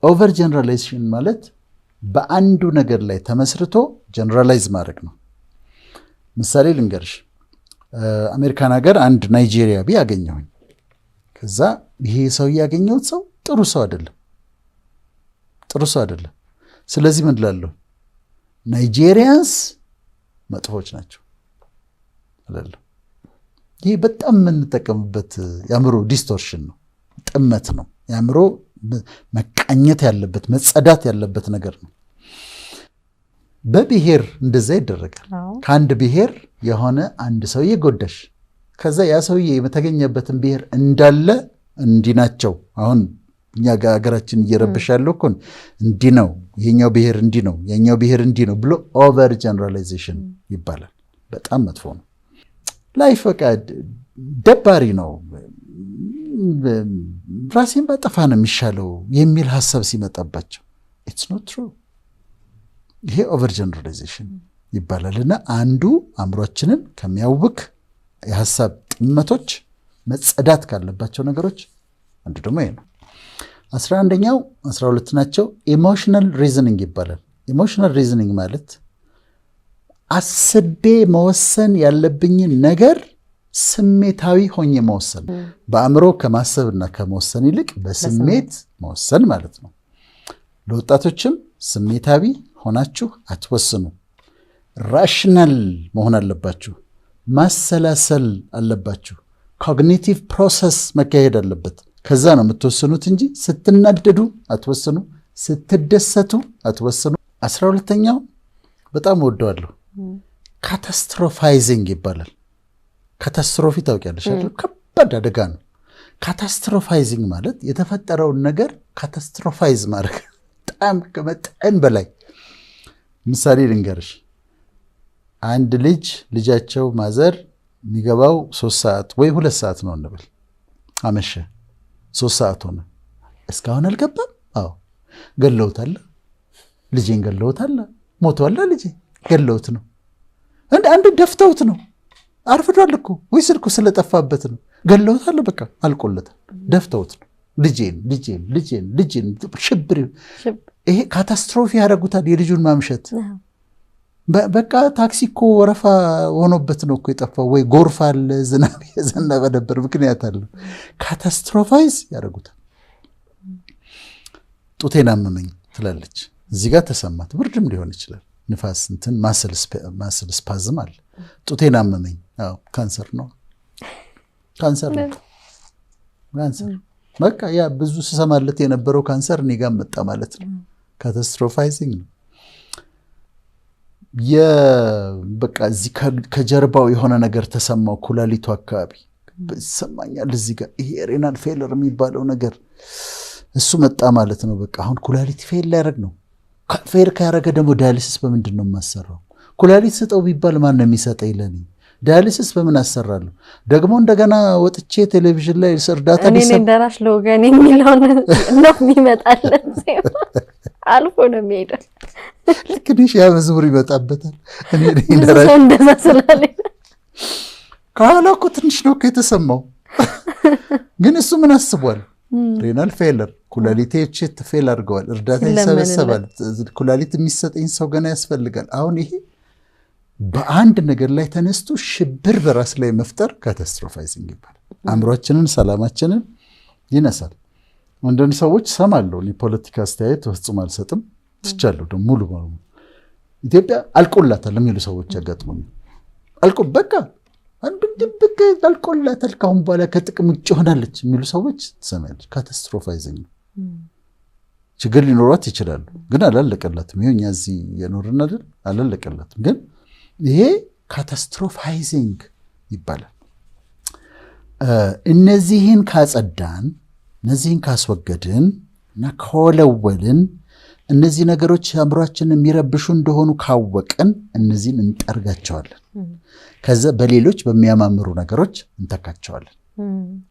ኦቨር ጀነራላይዜሽን ማለት በአንዱ ነገር ላይ ተመስርቶ ጀነራላይዝ ማድረግ ነው። ምሳሌ ልንገርሽ። አሜሪካን ሀገር አንድ ናይጄሪያዊ አገኘሁኝ። ከዛ ይሄ ሰው ያገኘሁት ሰው ጥሩ ሰው አይደለም። ስለዚህ ምን እላለሁ? ናይጄሪያንስ መጥፎች ናቸው እላለሁ። ይሄ በጣም የምንጠቀምበት የአእምሮ ዲስቶርሽን ነው፣ ጥመት ነው። የአእምሮ መቃኘት ያለበት መጸዳት ያለበት ነገር ነው። በብሔር እንደዛ ይደረጋል። ከአንድ ብሔር የሆነ አንድ ሰውዬ ጎዳሽ፣ ከዛ ያ ሰውዬ የተገኘበትን ብሔር እንዳለ እንዲህ ናቸው። አሁን እኛ ሀገራችን እየረበሽ ያለው እኮ እንዲህ ነው፣ ይሄኛው ብሔር እንዲህ ነው፣ የኛው ብሔር እንዲህ ነው ብሎ ኦቨር ጀነራላይዜሽን ይባላል። በጣም መጥፎ ነው። ላይፍ በቃ ደባሪ ነው። ራሴን ባጠፋ ነው የሚሻለው የሚል ሀሳብ ሲመጣባቸው ኢትስ ኖት ትሩ። ይሄ ኦቨር ጀነራላይዜሽን ይባላል። እና አንዱ አእምሯችንን ከሚያውክ የሀሳብ ጥመቶች መጸዳት ካለባቸው ነገሮች አንዱ ደግሞ ይሄ ነው። 11ኛው 12 ናቸው። ኢሞሽናል ሪዝኒንግ ይባላል። ኢሞሽናል ሪዝኒንግ ማለት አስቤ መወሰን ያለብኝን ነገር ስሜታዊ ሆኜ መወሰን፣ በአእምሮ ከማሰብና ከመወሰን ይልቅ በስሜት መወሰን ማለት ነው። ለወጣቶችም ስሜታዊ ሆናችሁ አትወስኑ። ራሽናል መሆን አለባችሁ። ማሰላሰል አለባችሁ። ኮግኒቲቭ ፕሮሰስ መካሄድ አለበት። ከዛ ነው የምትወስኑት እንጂ ስትናደዱ አትወስኑ፣ ስትደሰቱ አትወስኑ። 12ኛው በጣም ወደዋለሁ። ካታስትሮፋይዚንግ ይባላል። ካታስትሮፊ ታውቂያለሽ? ከባድ አደጋ ነው። ካታስትሮፋይዚንግ ማለት የተፈጠረውን ነገር ካታስትሮፋይዝ ማድረግ፣ በጣም ከመጠን በላይ። ምሳሌ ልንገርሽ። አንድ ልጃቸው ማዘር የሚገባው 3 ሰዓት ወይ 2 ሰዓት ነው እንበል፣ አመሸ። 3 ሰዓት ሆነ፣ እስካሁን አልገባም። አዎ ገለውታል፣ ልጄን ገለውታል። ሞቷል፣ ልጄ ገለውት ነው። አንዱ ደፍተውት ነው። አርፍዷል እኮ ወይ ስልኩ ስለጠፋበት ነው። ገለውታል፣ በቃ አልቆለታል። ደፍተውት ነው። ልጄን ሽብር። ይሄ ካታስትሮፊ ያደረጉታል። የልጁን ማምሸት በቃ ታክሲ እኮ ወረፋ ሆኖበት ነው እኮ የጠፋው። ወይ ጎርፍ አለ፣ ዝናብ የዘነበ ነበር፣ ምክንያት አለው። ካታስትሮፋይዝ ያደረጉታል። ጡቴን አመመኝ ትላለች። እዚህ ጋር ተሰማት። ብርድም ሊሆን ይችላል፣ ንፋስ እንትን ማስል ስፓዝም አለ። ጡቴን አመመኝ። አዎ ካንሰር ነው። በቃ ያ ብዙ ስሰማለት የነበረው ካንሰር እኔ ጋር መጣ ማለት ነው። ካታስትሮፋይዚንግ ነው። በቃ እዚህ ከጀርባው የሆነ ነገር ተሰማው፣ ኩላሊቱ አካባቢ ይሰማኛል። እዚህ ጋር ይሄ ሬናል ፌለር የሚባለው ነገር እሱ መጣ ማለት ነው። በቃ አሁን ኩላሊት ፌል ሊያደርግ ነው። ፌል ካያደረገ ደግሞ ዳያሊሲስ በምንድን ነው የማሰራው? ኩላሊት ስጠው ቢባል ማን ነው የሚሰጠኝ ለኔ? ዳያሊሲስ በምን አሰራለሁ? ደግሞ እንደገና ወጥቼ ቴሌቪዥን ላይ እርዳታ እኔ ደራሽ ለወገን የሚለውን ነው የሚመጣለን። አልፎ ነው የሚሄደው። ልክ ነሽ። ያ መዝሙር ይመጣበታል። እኔ ደራሽ እንደዛ ስላለኝ ካላ እኮ ትንሽ ነው የተሰማው። ግን እሱ ምን አስቧል? ሬናል ፌለር፣ ኩላሊቴዎች ፌል አድርገዋል። እርዳታ ይሰበሰባል። ኩላሊት የሚሰጠኝ ሰው ገና ያስፈልጋል። አሁን ይሄ በአንድ ነገር ላይ ተነስቶ ሽብር በራስ ላይ መፍጠር ካታስትሮፋይዚንግ ይባላል። አእምሯችንን፣ ሰላማችንን ይነሳል። አንዳንድ ሰዎች ሰማለሁ፣ ፖለቲካ አስተያየት ፍጹም አልሰጥም ትቻለሁ። ደግሞ ሙሉ በሙሉ ኢትዮጵያ አልቆላታል የሚሉ ሰዎች ያጋጥሙኛል። በቃ አንዱ ድብቅ አልቆላታል፣ ካሁን በኋላ ከጥቅም ውጭ ሆናለች የሚሉ ሰዎች ትሰማያለች። ካታስትሮፋይዚንግ ነው። ችግር ሊኖሯት ይችላሉ፣ ግን አላለቀላትም። ይኸው እኛ እዚህ የኖርን አይደል? አላለቀላትም፣ ግን ይሄ ካታስትሮፋይዚንግ ይባላል። እነዚህን ካጸዳን፣ እነዚህን ካስወገድን እና ከወለወልን፣ እነዚህ ነገሮች አእምሯችንን የሚረብሹ እንደሆኑ ካወቅን እነዚህን እንጠርጋቸዋለን። ከዛ በሌሎች በሚያማምሩ ነገሮች እንተካቸዋለን።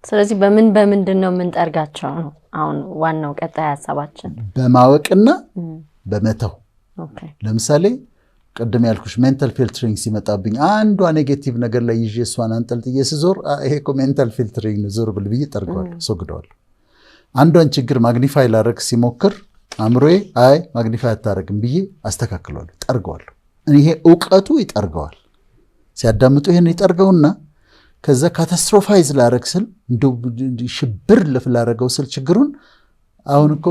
ስለዚህ በምንድን ነው የምንጠርጋቸው ነው አሁን ዋናው ቀጣይ ሐሳባችን? በማወቅና በመተው። ለምሳሌ ቀደም ያልኩሽ ሜንታል ፊልትሪንግ ሲመጣብኝ አንዷ ኔጌቲቭ ነገር ላይ ይዤ እሷን አንጠልጥዬ ስዞር ይሄ እኮ ሜንታል ፊልትሪንግ ነው፣ ዞር ብል ብዬ ጠርገዋለሁ፣ አስወግደዋለሁ። አንዷን ችግር ማግኒፋይ ላደርግ ሲሞክር አእምሮዬ አይ ማግኒፋይ አታደርግም ብዬ አስተካክለዋለሁ፣ ጠርገዋለሁ። ይሄ እውቀቱ ይጠርገዋል። ሲያዳምጡ ይሄን ይጠርገውና ከዛ ካታስትሮፋይዝ ላረግ ስል እንደው ሽብር ላረገው ስል ችግሩን አሁን እኮ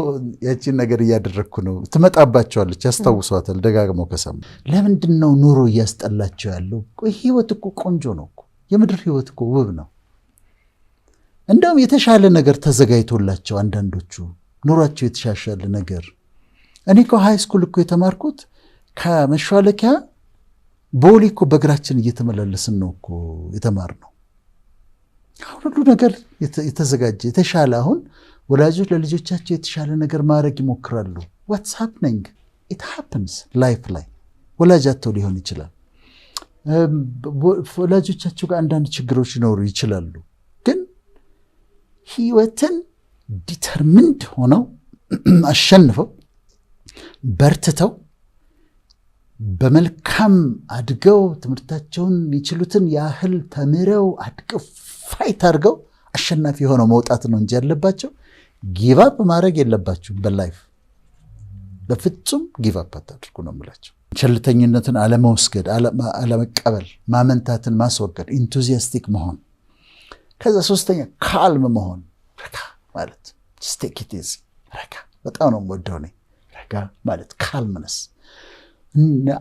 ያቺን ነገር እያደረግኩ ነው ትመጣባቸዋለች፣ ያስታውሷታል ደጋግመው ከሰሙ። ለምንድን ነው ኑሮ እያስጠላቸው ያለው? ህይወት እኮ ቆንጆ ነው እኮ የምድር ህይወት እኮ ውብ ነው። እንደውም የተሻለ ነገር ተዘጋጅቶላቸው አንዳንዶቹ ኑሯቸው የተሻሻለ ነገር። እኔ እኮ ሃይ ስኩል እኮ የተማርኩት ከመሿለኪያ ቦሌ እኮ በእግራችን እየተመላለስን ነው እኮ የተማርነው። አሁን ሁሉ ነገር የተዘጋጀ የተሻለ። አሁን ወላጆች ለልጆቻቸው የተሻለ ነገር ማድረግ ይሞክራሉ። ዋትስ ሃፕኒንግ ኢት ሃፕንስ ላይፍ ላይ ወላጅ አጥተው ሊሆን ይችላል። ወላጆቻቸው ጋር አንዳንድ ችግሮች ሊኖሩ ይችላሉ። ግን ህይወትን ዲተርሚንድ ሆነው አሸንፈው በርትተው በመልካም አድገው ትምህርታቸውን የሚችሉትን ያህል ተምረው አድገው ፋይት አድርገው አሸናፊ ሆነው መውጣት ነው እንጂ ያለባቸው ጊቫፕ ማድረግ የለባችሁም። በላይፍ በፍጹም ጊቫፕ አታድርጉ ነው የምላቸው። ቸልተኝነትን አለመውሰድ፣ አለመቀበል፣ ማመንታትን ማስወገድ፣ ኢንቱዚያስቲክ መሆን። ከዛ ሶስተኛ ካልም መሆን፣ ረጋ ማለት ስቴክ ኢት ኢዚ። ረጋ በጣም ነው የምወደው እኔ። ረጋ ማለት ካልምነስ፣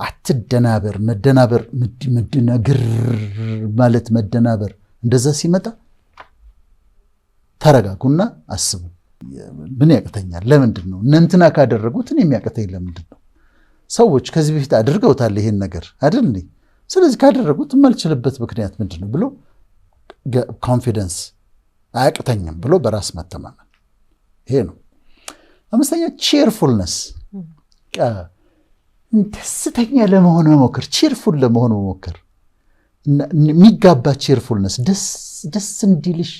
አትደናበር። መደናበር ግር ማለት መደናበር። እንደዛ ሲመጣ ተረጋጉና አስቡ። ምን ያቅተኛል? ለምንድን ነው እነንትና ካደረጉት እኔ የሚያቅተኝ ለምንድን ነው? ሰዎች ከዚህ በፊት አድርገውታል ይሄን ነገር አይደል? ስለዚህ ካደረጉት የማልችልበት ምክንያት ምንድን ነው ብሎ ኮንፊደንስ፣ አያቅተኝም ብሎ በራስ መተማመን፣ ይሄ ነው። አምስተኛ ቼርፉልነስ፣ ደስተኛ ለመሆን መሞከር፣ ቼርፉል ለመሆን መሞከር፣ የሚጋባ ቼርፉልነስ፣ ደስ እንዲልሽ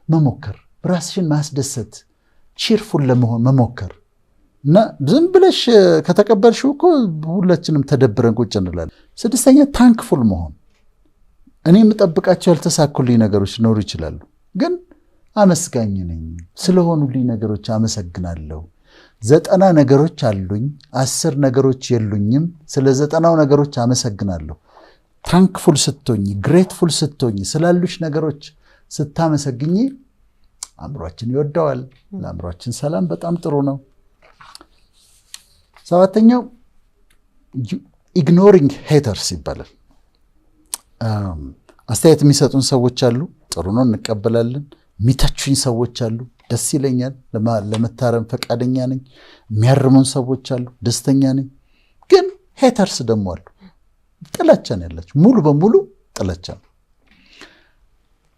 መሞከር፣ ራስሽን ማስደሰት፣ ቼርፉል ለመሆን መሞከር እና ዝም ብለሽ ከተቀበልሽው እኮ ሁላችንም ተደብረን ቁጭ እንላለን። ስድስተኛ ታንክፉል መሆን። እኔ የምጠብቃቸው ያልተሳኩልኝ ነገሮች ሊኖሩ ይችላሉ፣ ግን አመስጋኝ ነኝ። ስለሆኑልኝ ነገሮች አመሰግናለሁ። 90 ነገሮች አሉኝ፣ 10 ነገሮች የሉኝም። ስለ 90 ነገሮች አመሰግናለሁ። ታንክፉል ስትሆኝ፣ ግሬትፉል ስትሆኝ፣ ስላሉሽ ነገሮች ስታመሰግኝ አእምሯችን ይወደዋል። ለአእምሯችን ሰላም በጣም ጥሩ ነው። ሰባተኛው ኢግኖሪንግ ሄተርስ ይባላል። አስተያየት የሚሰጡን ሰዎች አሉ፣ ጥሩ ነው እንቀበላለን። የሚተቹኝ ሰዎች አሉ፣ ደስ ይለኛል፣ ለመታረም ፈቃደኛ ነኝ። የሚያርሙን ሰዎች አሉ፣ ደስተኛ ነኝ። ግን ሄተርስ ደግሞ አሉ፣ ጥላቻ ነው ያላቸው፣ ሙሉ በሙሉ ጥላቻ ነው።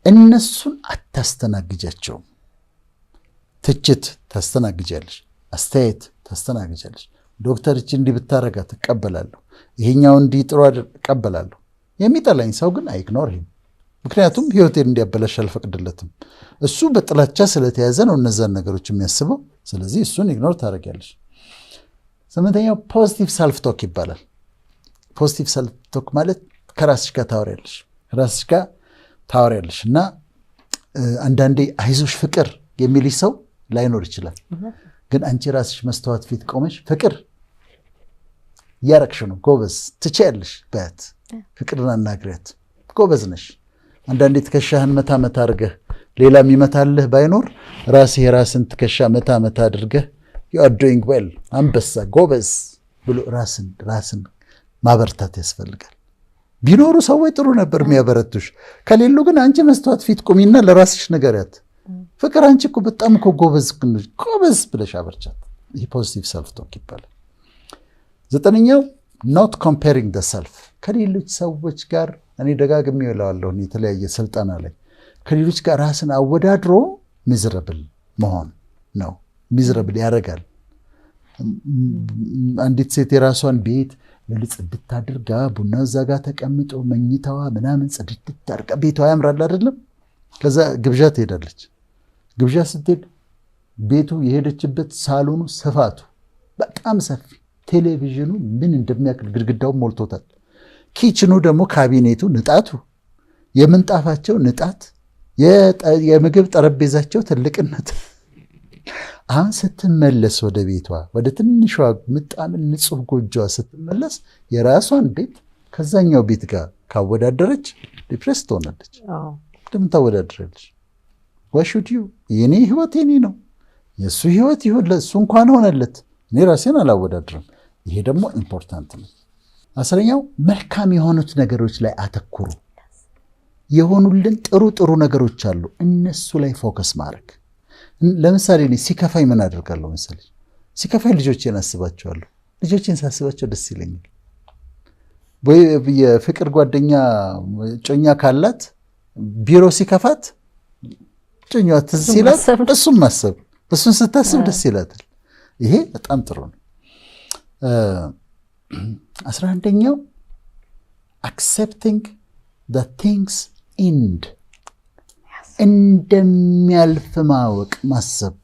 እነሱን አታስተናግጃቸውም። ትችት ታስተናግጃለሽ፣ አስተያየት ታስተናግጃለሽ። ዶክተር እቺ እንዲህ ብታረጋ ትቀበላለሁ፣ ይሄኛው እንዲህ ጥሩ እቀበላለሁ። የሚጠላኝ ሰው ግን አይግኖር ሂም፣ ምክንያቱም ህይወቴን እንዲያበላሽ አልፈቅድለትም። እሱ በጥላቻ ስለተያዘ ነው እነዛን ነገሮች የሚያስበው። ስለዚህ እሱን ኢግኖር ታደርጊያለሽ። ስምንተኛው ፖዚቲቭ ሰልፍ ቶክ ይባላል። ፖዚቲቭ ሰልፍ ቶክ ማለት ከራስሽ ጋር ታወሪያለሽ፣ ራስሽ ጋር ታወሪያለሽ እና አንዳንዴ አይዞሽ ፍቅር የሚልሽ ሰው ላይኖር ይችላል። ግን አንቺ ራስሽ መስተዋት ፊት ቆመሽ ፍቅር እያረግሽ ነው፣ ጎበዝ ትችያለሽ በያት፣ ፍቅርን አናግሪያት፣ ጎበዝ ነሽ። አንዳንዴ ትከሻህን መታ መታ አድርገህ ሌላ የሚመታልህ ባይኖር ራስህ የራስን ትከሻ መታ መታ አድርገህ you are doing well አንበሳ ጎበዝ ብሎ ራስን ማበርታት ያስፈልጋል። ቢኖሩ ሰዎች ጥሩ ነበር የሚያበረቱሽ። ከሌሉ ግን አንቺ መስተዋት ፊት ቁሚና ለራስሽ ንገሪያት፣ ፍቅር አንቺ እኮ በጣም እኮ ጎበዝ ብለሽ አበርቻት። ይህ ፖዚቲቭ ሰልፍ ቶክ ይባላል። ዘጠነኛው ኖት ኮምፔሪንግ ደ ሰልፍ፣ ከሌሎች ሰዎች ጋር እኔ ደጋግሜ እለዋለሁ የተለያየ ስልጠና ላይ፣ ከሌሎች ጋር ራስን አወዳድሮ ሚዝረብል መሆን ነው። ሚዝረብል ያደርጋል። አንዲት ሴት የራሷን ቤት ጽድት አድርጋ ቡና እዛ ጋር ተቀምጦ መኝታዋ ምናምን ጽድት አድርጋ ቤቷ ያምራል አይደለም? ከዛ ግብዣ ትሄዳለች። ግብዣ ስትሄድ ቤቱ የሄደችበት ሳሎኑ ስፋቱ በጣም ሰፊ፣ ቴሌቪዥኑ ምን እንደሚያክል ግድግዳውን ሞልቶታል። ኪችኑ ደግሞ ካቢኔቱ ንጣቱ፣ የምንጣፋቸው ንጣት፣ የምግብ ጠረጴዛቸው ትልቅነት፣ አሁን ስትመለስ ወደ ቤቷ ወደ ትንሿ ምጣምን ንጹህ ጎጆዋ ስትመለስ የራሷን ቤት ከዛኛው ቤት ጋር ካወዳደረች ዲፕሬስ ትሆናለች። ለምን ታወዳድራለች? ዋሹድ ዩ የኔ ህይወት የኔ ነው፣ የእሱ ህይወት ይሁን ለእሱ እንኳን ሆነለት፣ እኔ ራሴን አላወዳድርም። ይሄ ደግሞ ኢምፖርታንት ነው። 10ኛው መልካም የሆኑት ነገሮች ላይ አተኩሩ። የሆኑልን ጥሩ ጥሩ ነገሮች አሉ፣ እነሱ ላይ ፎከስ ማድረግ። ለምሳሌ እኔ ሲከፋኝ ምን አደርጋለሁ መሰለኝ? ሲከፋኝ ልጆቼን አስባቸዋለሁ። ልጆቼን ሳስባቸው ደስ ይለኛል። ወይ የፍቅር ጓደኛ ጮኛ ካላት ቢሮ ሲከፋት ጮኛዋ ትዝ ይላት፣ እሱም ማሰብ፣ እሱን ስታስብ ደስ ይላታል። ይሄ በጣም ጥሩ ነው። 11ኛው accepting the things end እንደሚያልፍ ማወቅ ማሰብ።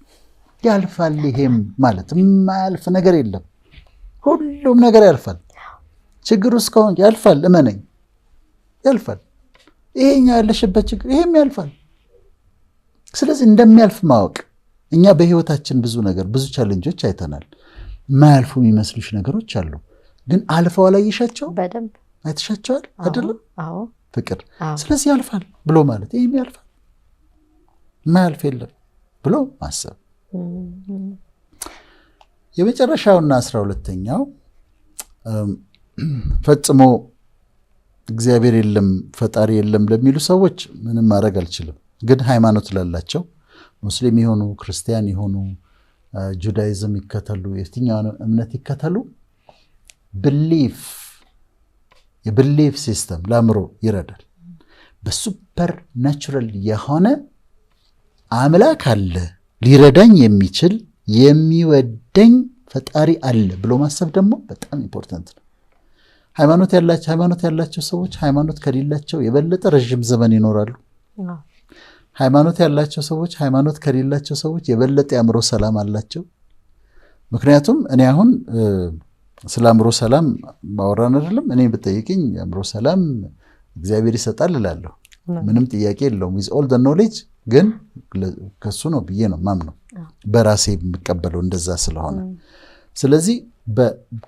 ያልፋል። ይሄም ማለት የማያልፍ ነገር የለም። ሁሉም ነገር ያልፋል። ችግር ውስጥ ከሆንክ ያልፋል። እመነኝ፣ ያልፋል። ይሄኛ ያለሽበት ችግር ይሄም ያልፋል። ስለዚህ እንደሚያልፍ ማወቅ። እኛ በህይወታችን ብዙ ነገር ብዙ ቻሌንጆች አይተናል። የማያልፉ የሚመስሉሽ ነገሮች አሉ፣ ግን አልፈው አላየሻቸው? በደንብ አይተሻቸዋል አይደለም? አዎ ፍቅር። ስለዚህ ያልፋል ብሎ ማለት ይሄም ያልፋል፣ የማያልፍ የለም ብሎ ማሰብ። የመጨረሻውና 12ኛው ፈጽሞ እግዚአብሔር የለም ፈጣሪ የለም ለሚሉ ሰዎች ምንም ማድረግ አልችልም። ግን ሃይማኖት ላላቸው ሙስሊም የሆኑ ክርስቲያን የሆኑ ጁዳይዝም ይከተሉ የትኛውን እምነት ይከተሉ ብሊፍ የብሊፍ ሲስተም ለአእምሮ ይረዳል። በሱፐር ናቹራል የሆነ አምላክ አለ፣ ሊረዳኝ የሚችል የሚወደኝ ፈጣሪ አለ ብሎ ማሰብ ደግሞ በጣም ኢምፖርታንት ነው። ሃይማኖት ያላቸው ሰዎች ሃይማኖት ከሌላቸው የበለጠ ረዥም ዘመን ይኖራሉ። ሃይማኖት ያላቸው ሰዎች ሃይማኖት ከሌላቸው ሰዎች የበለጠ የአእምሮ ሰላም አላቸው። ምክንያቱም እኔ አሁን ስለ አእምሮ ሰላም ማወራን አይደለም። እኔ ብጠይቅኝ የአእምሮ ሰላም እግዚአብሔር ይሰጣል እላለሁ። ምንም ጥያቄ የለውም። with all the knowledge ግን ከሱ ነው ብዬ ነው ማምነው፣ በራሴ የምቀበለው እንደዛ ስለሆነ። ስለዚህ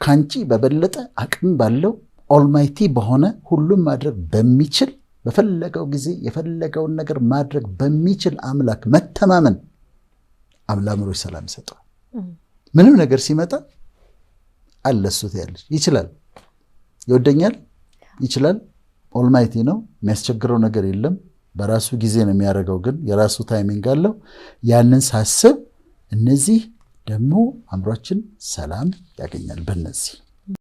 ካንቺ በበለጠ አቅም ባለው ኦልማይቲ በሆነ ሁሉም ማድረግ በሚችል በፈለገው ጊዜ የፈለገውን ነገር ማድረግ በሚችል አምላክ መተማመን አእምሮሽ ሰላም ይሰጠዋል። ምንም ነገር ሲመጣ አለሱት ያለሽ ይችላል፣ ይወደኛል፣ ይችላል፣ ኦልማይቲ ነው፣ የሚያስቸግረው ነገር የለም፣ በራሱ ጊዜ ነው የሚያደርገው፣ ግን የራሱ ታይሚንግ አለው። ያንን ሳስብ እነዚህ ደግሞ አእምሯችን ሰላም ያገኛል በእነዚህ